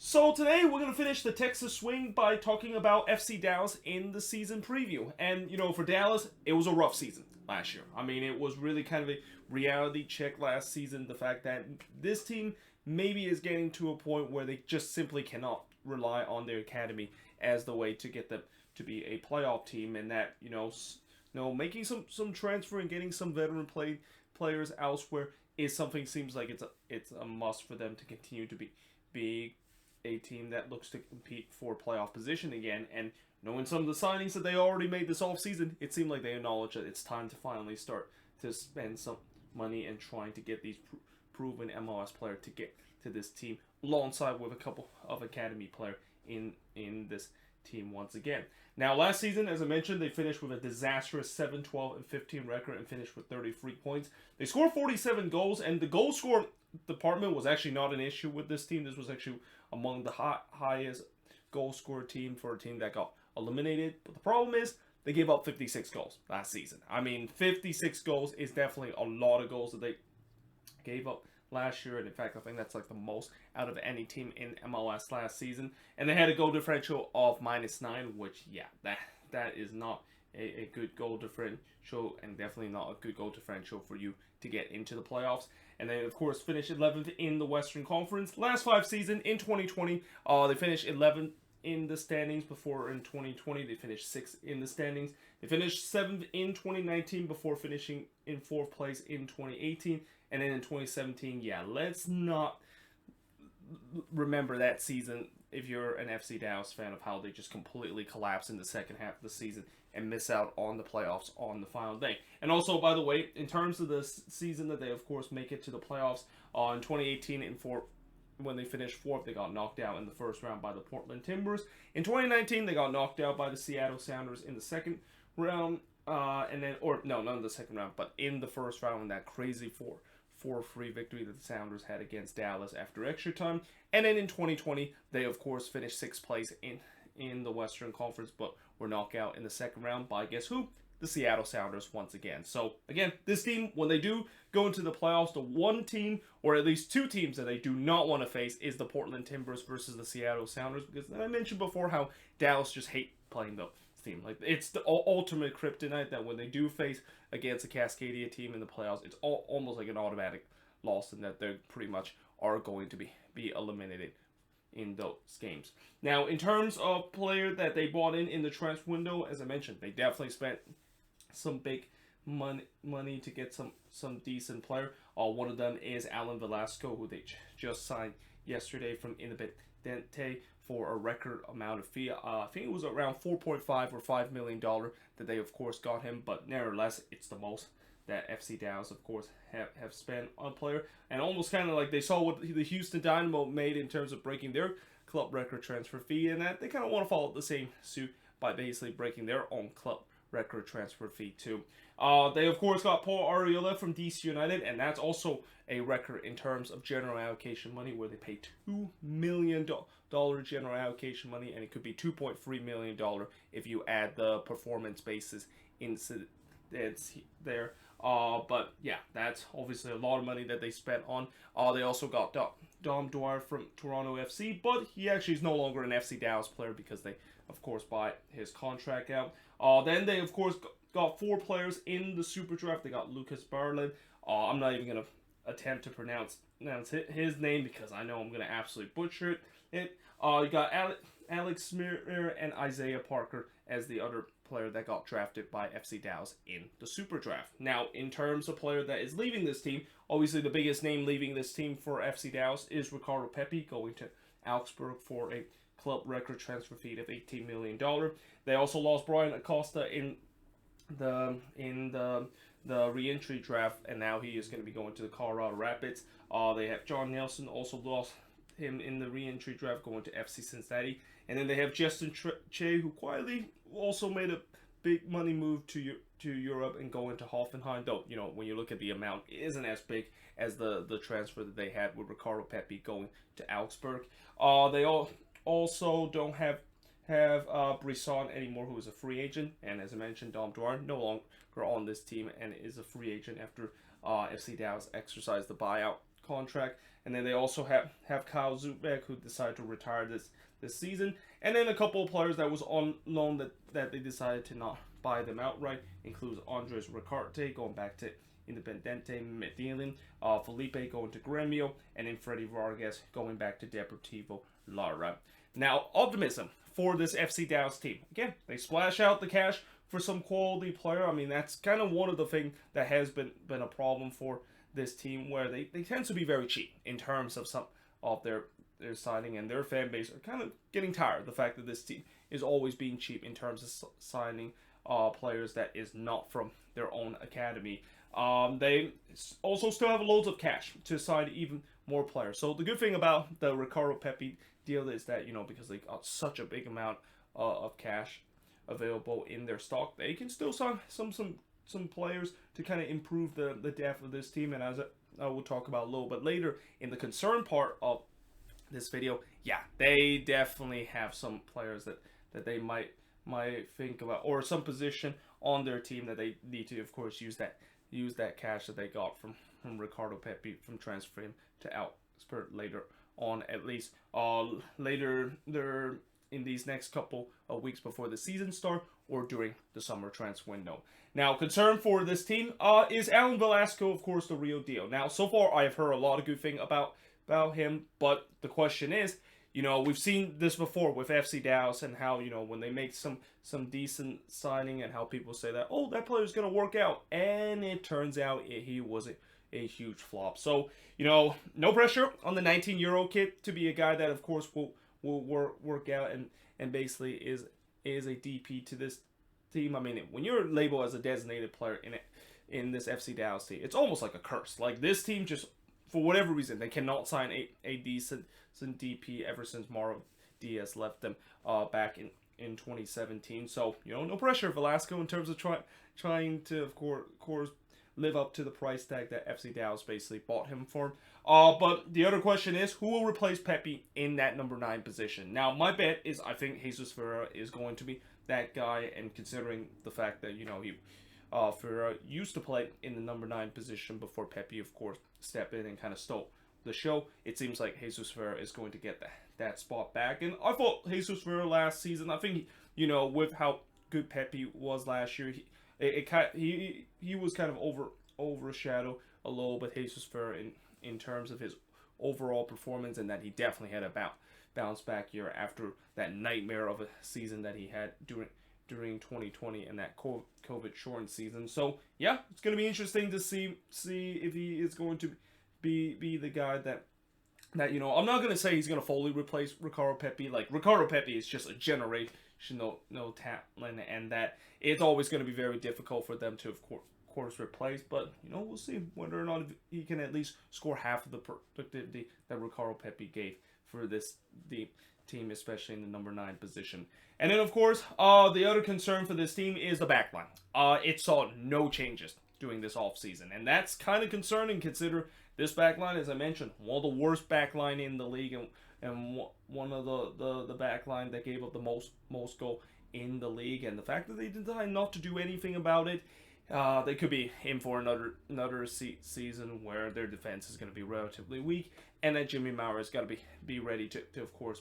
So today we're gonna finish the Texas swing by talking about FC Dallas in the season preview. And for Dallas, it was a rough season last year. I mean, it was really kind of a reality check last season. The fact that this team maybe is getting to a point where they just simply cannot rely on their academy as the way to get them to be a playoff team, and that making some transfer and getting some veteran players elsewhere is something seems like it's a must for them to continue to be a team that looks to compete for playoff position again. And knowing some of the signings that they already made this offseason, it seemed like they acknowledge that it's time to finally start to spend some money and trying to get these proven MLS players to get to this team alongside with a couple of academy players in this team once again. Now, last season, as I mentioned, they finished with a disastrous 7-12-15 record and finished with 33 points. They scored 47 goals, and the goal score department was actually not an issue with this team. This was actually among the highest goal scorer team for a team that got eliminated. But the problem is they gave up 56 goals last season. I mean, 56 goals is definitely a lot of goals that they gave up last year, and in fact, I think that's like the most out of any team in MLS last season. And they had a goal differential of -9, which, yeah, that is not a good goal differential, and definitely not a good goal differential for you to get into the playoffs. And they, of course, finished 11th in the Western Conference. Last 5 seasons, in 2020, they finished 11th in the standings. Before in 2020, they finished 6th in the standings. They finished 7th in 2019 before finishing in 4th place in 2018. And then in 2017, yeah, let's not remember that season if you're an FC Dallas fan, of how they just completely collapse in the second half of the season and miss out on the playoffs on the final day. And also, by the way, in terms of the season that they, of course, make it to the playoffs, in 2018 when they finished 4th, they got knocked out in the first round by the Portland Timbers. In 2019, they got knocked out by the Seattle Sounders in the second round, not in the second round, but in the first round in that crazy 4-3 victory that the Sounders had against Dallas after extra time. And then in 2020, they, of course, finished 6th place in the Western Conference, but were knocked out in the second round by, guess who? The Seattle Sounders once again. So, again, this team, when they do go into the playoffs, the one team, or at least 2 teams that they do not want to face is the Portland Timbers versus the Seattle Sounders, because I mentioned before how Dallas just hate playing those team. Like, it's the ultimate kryptonite that when they do face against a Cascadia team in the playoffs, it's almost like an automatic loss, and that they pretty much are going to be eliminated in those games. Now, in terms of player that they bought in the transfer window, as I mentioned, they definitely spent some big money to get some decent player. One of them is Alan Velasco, who they just signed yesterday from Independiente for a record amount of fee. I think it was around $4.5 or $5 million that they, of course, got him, but nevertheless, it's the most that FC Dallas, of course, have spent on a player. And almost kind of like they saw what the Houston Dynamo made in terms of breaking their club record transfer fee, and that they kind of want to follow the same suit by basically breaking their own club record transfer fee too. They, of course, got Paul Arriola from DC United, and that's also a record in terms of general allocation money, where they pay $2 million general allocation money, and it could be $2.3 million if you add the performance basis incidents there. But yeah, that's obviously a lot of money that they spent on. They also got Dom Dwyer from Toronto FC, but he actually is no longer an FC Dallas player because they, of course, buy his contract out. Then they, of course, got 4 players in the Super Draft. They got Lucas Barlin. I'm not even going to attempt to pronounce his name because I know I'm going to absolutely butcher it. You got Alex Smear and Isaiah Parker as the other player that got drafted by FC Dallas in the Super Draft. Now, in terms of player that is leaving this team, obviously the biggest name leaving this team for FC Dallas is Ricardo Pepe, going to Augsburg for a club record transfer fee of $18 million. They also lost Brian Acosta in the re-entry draft, and now he is going to be going to the Colorado Rapids. They have John Nelson, also lost him in the re-entry draft, going to FC Cincinnati. And then they have Justin Che, who quietly also made a big money move to Europe and going to Hoffenheim. Though, when you look at the amount, it isn't as big as the transfer that they had with Ricardo Pepe going to Augsburg. They also don't have Brisson anymore, who is a free agent. And as I mentioned, Dom Dwyer no longer on this team and is a free agent after FC Dallas exercised the buyout contract. And then they also have Kyle Zubek, who decided to retire this season. And then a couple of players that was on loan that they decided to not buy them outright. Includes Andres Ricardo going back to Independiente Medellin, Felipe going to Gremio, and then Freddy Vargas going back to Deportivo Lara. Now, optimism for this FC Dallas team. Again, they splash out the cash for some quality player. I mean, that's kind of one of the things that has been a problem for this team, where they tend to be very cheap in terms of some of their signing, and their fan base are kind of getting tired of the fact that this team is always being cheap in terms of signing players that is not from their own academy. They also still have loads of cash to sign even more players. So the good thing about the Ricardo Pepe deal is that, because they got such a big amount of cash available in their stock, they can still sign some players to kind of improve the depth of this team. And as I will talk about a little bit later in the concern part of this video, yeah, they definitely have some players that they might think about, or some position on their team that they need to, of course, use that cash that they got from Ricardo Pepe, from transferring to Outspur later on, at least later there in these next couple of weeks before the season start, or during the summer transfer window. Now, concern for this team is Alan Velasco, of course, the real deal. Now, so far I have heard a lot of good things about him, but the question is, we've seen this before with FC Dallas, and how, when they make some decent signing, and how people say that, oh, that player's going to work out, and it turns out he was a huge flop. So, no pressure on the 19-year-old kid to be a guy that, of course, will work out and basically is a DP to this team. I mean, when you're labeled as a designated player in this FC Dallas team, it's almost like a curse. Like, this team just, for whatever reason, they cannot sign a decent DP ever since Mauro Diaz left them back in 2017. So, no pressure, Velasco, in terms of trying to, of course, live up to the price tag that FC Dallas basically bought him for. But the other question is, who will replace Pepe in that number 9 position? Now, my bet is I think Jesus Ferreira is going to be that guy, and considering the fact that, Ferreira used to play in the number 9 position before Pepe, of course, stepped in and kind of stole the show, it seems like Jesus Ferreira is going to get that spot back. And I thought Jesus Ferreira last season, I think, with how good Pepe was last year, he was kind of overshadowed a little bit, Jesus Ferreira, in terms of his overall performance, and that he definitely had a bounce back year after that nightmare of a season that he had during 2020 and that COVID shortened season. So yeah, it's going to be interesting to see if he is going to be the guy that I'm not going to say he's going to fully replace Ricardo Pepe. Like, Ricardo Pepe is just a generational talent, and that it's always going to be very difficult for them to, of course, replace. But we'll see whether or not he can at least score half of the productivity that Ricardo Pepe gave for the team, especially in the number 9 position. And then, of course, the other concern for this team is the backline. It saw no changes during this offseason, and that's kind of concerning, consider this backline, as I mentioned, one of the worst backline in the league, and one of the backline that gave up the most goal in the league. And the fact that they decided not to do anything about it, they could be in for another season where their defense is going to be relatively weak, and that Jimmy Maurer has got to be ready to of course,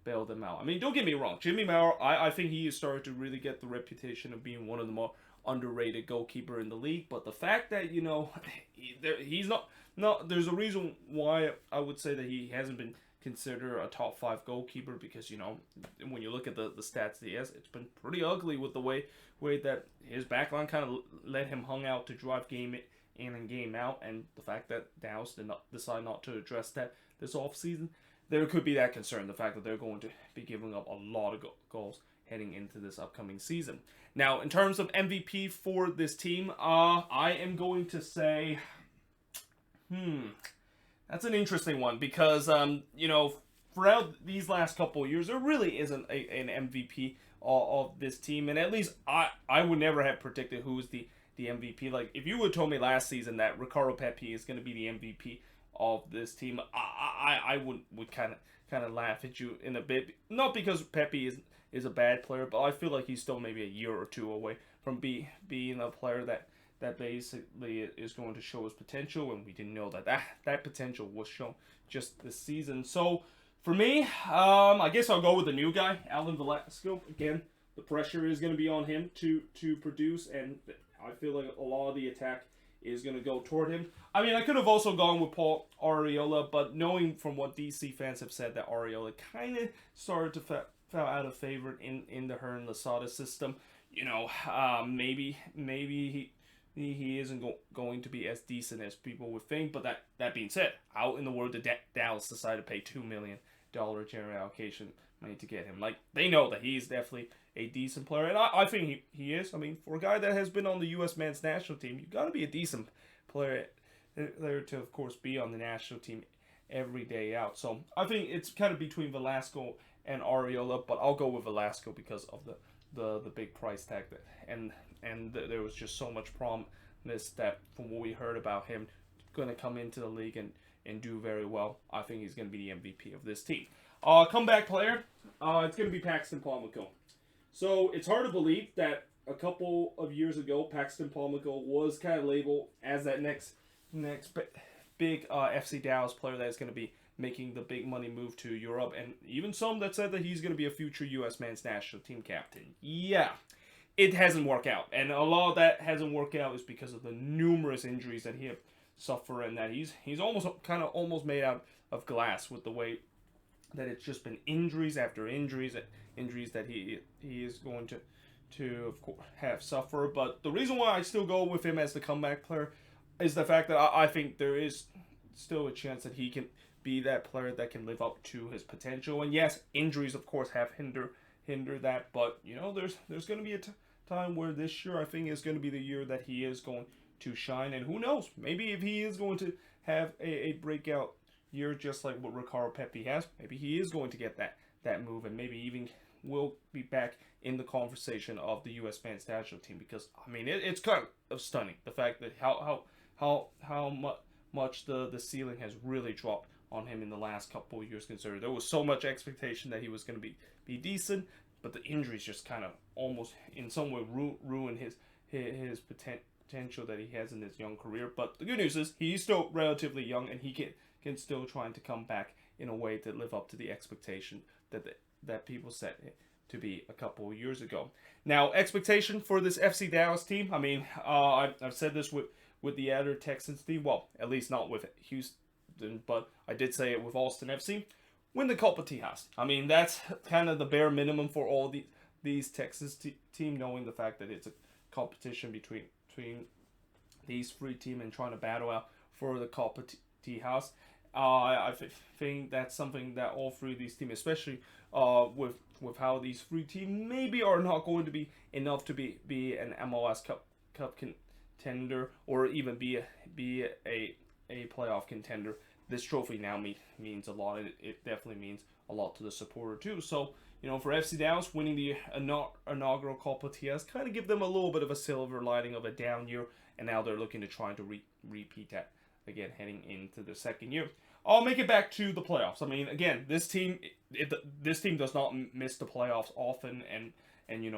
bail them out. I mean, don't get me wrong, Jimmy Maurer, I think he has started to really get the reputation of being one of the more underrated goalkeeper in the league. But the fact that, he's not, there's a reason why I would say that he hasn't been considered a top 5 goalkeeper, because, when you look at the stats that he has, it's been pretty ugly with the way that his backline kind of let him hung out to drive game in and game out. And the fact that Dallas did not decide not to address that this offseason, there could be that concern, the fact that they're going to be giving up a lot of goals heading into this upcoming season. Now, in terms of MVP for this team, I am going to say, that's an interesting one, because, throughout these last couple of years, there really isn't an MVP of this team, and at least I would never have predicted who was the MVP. Like, if you would have told me last season that Ricardo Pepe is going to be the MVP of this team, I would kind of laugh at you in a bit. Not because Pepe is a bad player, but I feel like he's still maybe a year or two away from being a player that basically is going to show his potential, and we didn't know that potential was shown just this season. So for me, I guess I'll go with the new guy, Alan Velasco. Again, the pressure is going to be on him to produce, and I feel like a lot of the attack is going to go toward him. I mean, I could have also gone with Paul Arriola, but knowing from what DC fans have said that Arriola kind of started to fell out of favor in the Hearn Losada system, maybe he isn't going to be as decent as people would think. But that being said, out in the world, the Dallas decided to pay $2 million general allocation money to get him. Like, they know that he's definitely a decent player, and I think he is. I mean, for a guy that has been on the U.S. men's national team, you got to be a decent player to, of course, be on the national team every day out. So I think it's kind of between Velasco and Arriola, but I'll go with Velasco because of the big price tag and there was just so much promise that from what we heard about him going to come into the league and do very well. I think he's going to be the MVP of this team. Comeback player, it's going to be Paxton Mccomb. So it's hard to believe that a couple of years ago, Paxton Mccomb was kind of labeled as that next big FC Dallas player that is going to be making the big money move to Europe, and even some that said that he's going to be a future U.S. men's national team captain. Yeah, it hasn't worked out, and a lot of that hasn't worked out is because of the numerous injuries that he have suffered, and that he's almost made out of glass with the way that it's just been injuries after injuries that he is going to of course have suffered. But the reason why I still go with him as the comeback player is the fact that I think there is still a chance that he can be that player that can live up to his potential. And yes, injuries of course have hinder that, but there's going to be a time where this year I think is going to be the year that he is going to shine, and who knows, maybe if he is going to have a breakout year just like what Ricardo Pepe has, maybe he is going to get that move, and maybe even will be back in the conversation of the U.S. men's national team. Because I mean, it's kind of stunning the fact that how much the ceiling has really dropped on him in the last couple of years. Considering there was so much expectation that he was going to be decent, but the injuries just kind of almost in some way ruin his potential that he has in his young career. But the good news is he's still relatively young, and he can still try to come back in a way to live up to the expectation that people set to be a couple of years ago. Now, expectation for this FC Dallas team, I mean, I've said this with the other Texans team, well, at least not with Houston, but I did say it with Austin FC. Win the Copa Tijas. I mean, that's kind of the bare minimum for all these Texans team, knowing the fact that it's a competition between these three teams and trying to battle out for the Copa Tijas. I think that's something that all three of these teams, especially with how these three teams maybe are not going to be enough to be an MLS Cup contender, or even be a playoff contender. This trophy now means a lot. It definitely means a lot to the supporter too. So for FC Dallas, winning the inaugural Copa Tijas kind of give them a little bit of a silver lining of a down year, and now they're looking to try to repeat that again heading into the second year. I'll make it back to the playoffs. I mean, again, this team does not miss the playoffs often, and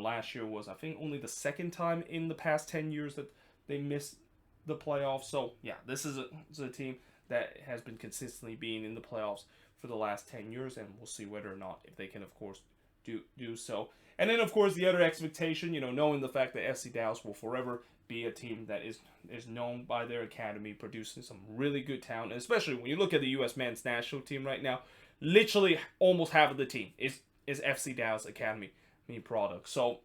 last year was, I think, only the second time in the past 10 years that they missed the playoffs. So yeah, this is a team that has been consistently being in the playoffs for the last 10 years, and we'll see whether or not if they can, of course, do so. And then, of course, the other expectation, knowing the fact that FC Dallas will forever be a team that is known by their academy, producing some really good talent, and especially when you look at the U.S. men's national team right now, literally almost half of the team is FC Dallas academy product. So,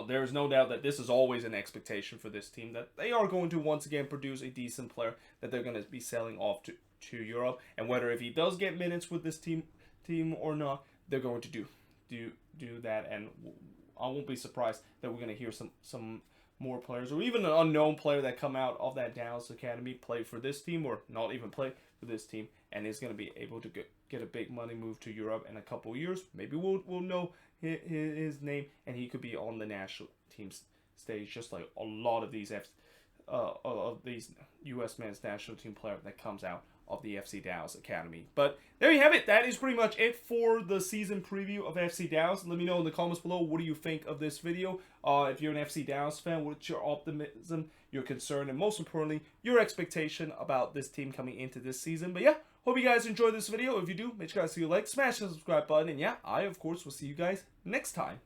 there's no doubt that this is always an expectation for this team, that they are going to once again produce a decent player that they're going to be selling off to Europe. And whether if he does get minutes with this team or not, they're going to do that. And I won't be surprised that we're going to hear some more players, or even an unknown player that come out of that Dallas academy, play for this team, or not even play for this team, and is going to be able to get a big money move to Europe in a couple of years. Maybe we'll know his name, and he could be on the national team stage, just like a lot of these U.S. men's national team player that comes out of the FC Dallas Academy. But there you have it. That is pretty much it for the season preview of FC Dallas. Let me know in the comments below, what do you think of this video? If you're an FC Dallas fan, what's your optimism, your concern, and most importantly, your expectation about this team coming into this season? But yeah, hope you guys enjoyed this video. If you do, make sure you guys see a like, smash the subscribe button, and yeah, I, of course, will see you guys next time.